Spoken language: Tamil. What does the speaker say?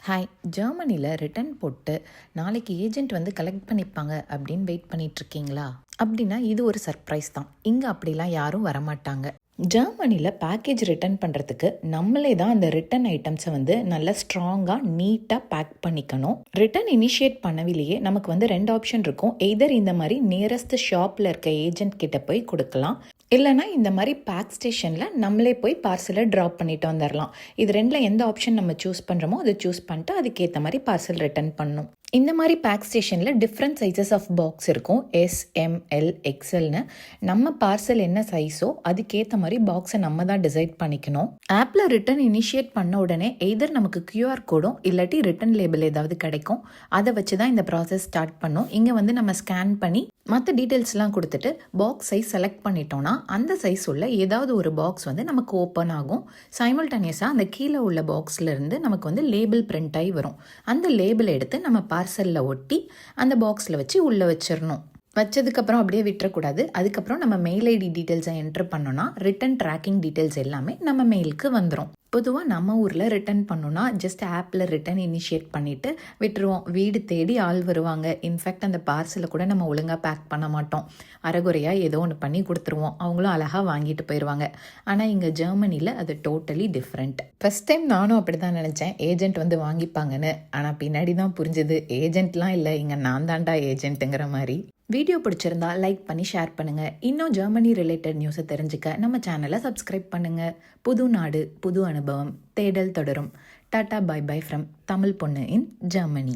ஹாய், ஜெர்மனியில் ரிட்டர்ன் போட்டு நாளைக்கு ஏஜென்ட் வந்து கலெக்ட் பண்ணிப்பாங்க அப்படின்னு வெயிட் பண்ணிகிட்ருக்கீங்களா? அப்படின்னா இது ஒரு சர்ப்ரைஸ் தான். இங்கே அப்படிலாம் யாரும் வரமாட்டாங்க. ஜெர்மனியில் பேக்கேஜ் ரிட்டர்ன் பண்ணுறதுக்கு நம்மளே தான் அந்த ரிட்டர்ன் ஐட்டம்ஸை வந்து நல்லா ஸ்ட்ராங்காக நீட்டாக பேக் பண்ணிக்கணும். ரிட்டர்ன் இனிஷியேட் பண்ணவிலேயே நமக்கு வந்து 2 ஆப்ஷன் இருக்கும். எய்தர் இந்த மாதிரி நியரஸ்ட் ஷாப்பில் இருக்க ஏஜென்ட் கிட்ட போய் கொடுக்கலாம், இல்லைனா இந்த மாதிரி பேக் ஸ்டேஷனில் நம்மளே போய் பார்சலை ட்ராப் பண்ணிட்டு வந்துடலாம். இது ரெண்டில் எந்த ஆப்ஷன் நம்ம சூஸ் பண்ணுறோமோ அதை சூஸ் பண்ணிட்டு அதுக்கேற்ற மாதிரி பார்சல் ரிட்டர்ன் பண்ணணும். இந்த மாதிரி பேக் ஸ்டேஷனில் டிஃப்ரெண்ட் சைஸஸ் ஆஃப் பாக்ஸ் இருக்கும். எஸ், எம், எல், எக்ஸ்எல்னு. நம்ம பார்சல் என்ன சைஸோ அதுக்கேற்ற மாதிரி பாக்ஸை நம்ம தான் டிசைட் பண்ணிக்கணும். ஆப்பில் ரிட்டர்ன் இனிஷியேட் பண்ண உடனே எய்தர் நமக்கு QR கோடும் இல்லாட்டி ரிட்டர்ன் லேபிள் ஏதாவது கிடைக்கும். அதை வச்சு தான் இந்த ப்ராசஸ் ஸ்டார்ட் பண்ணோம். இங்கே வந்து நம்ம ஸ்கேன் பண்ணி மற்ற டீட்டெயில்ஸ்லாம் கொடுத்துட்டு பாக்ஸ் சைஸ் செலக்ட் பண்ணிட்டோம்னா அந்த சைஸ் உள்ள ஏதாவது ஒரு பாக்ஸ் வந்து நமக்கு ஓப்பன் ஆகும். சைமல்டேனியஸாக அந்த கீழே உள்ள பாக்ஸ்லேருந்து நமக்கு வந்து லேபிள் பிரிண்ட் ஆகி வரும். அந்த லேபிள் எடுத்து நம்ம பார்சலில் ஒட்டி அந்த பாக்ஸில் வச்சு உள்ளே வச்சிடணும். வச்சதுக்கப்புறம் அப்படியே விட்டுறக்கூடாது. அதுக்கப்புறம் நம்ம மெயில் ஐடி டீட்டெயில்ஸை என்ட்ரு பண்ணோன்னா ரிட்டன் ட்ராக்கிங் டீட்டெயில்ஸ் எல்லாமே நம்ம மெயிலுக்கு வந்துடும். பொதுவாக நம்ம ஊரில் ரிட்டர்ன் பண்ணோன்னா ஜஸ்ட் ஆப்பில் ரிட்டர்ன் இனிஷியேட் பண்ணிவிட்டு விட்டுருவோம். வீடு தேடி ஆள் வருவாங்க. இன்ஃபேக்ட் அந்த பார்சலை கூட நம்ம ஒழுங்காக பேக் பண்ண மாட்டோம். அரைகுறையாக ஏதோ ஒன்று பண்ணி கொடுத்துருவோம். அவங்களும் அழகாக வாங்கிட்டு போயிடுவாங்க. ஆனால் இங்கே ஜெர்மனியில் அது டோட்டலி டிஃப்ரெண்ட். ஃபஸ்ட் டைம் நானும் அப்படி தான் நினச்சேன், ஏஜென்ட் வந்து வாங்கிப்பாங்கன்னு. ஆனால் பின்னாடி தான் புரிஞ்சுது ஏஜென்ட்லாம் இல்லை, இங்கே நான் தாண்டா ஏஜென்ட்டுங்கிற மாதிரி. வீடியோ பிடிச்சிருந்தா லைக் பண்ணி ஷேர் பண்ணுங்கள். இன்னும் ஜெர்மனி ரிலேட்டட் நியூஸை தெரிஞ்சுக்க நம்ம சேனலை சப்ஸ்கிரைப் பண்ணுங்கள். புது நாடு, புது அனுபவம், தேடல் தொடரும். Tata bye bye from Tamil பொண்ணு இன் ஜெர்மனி.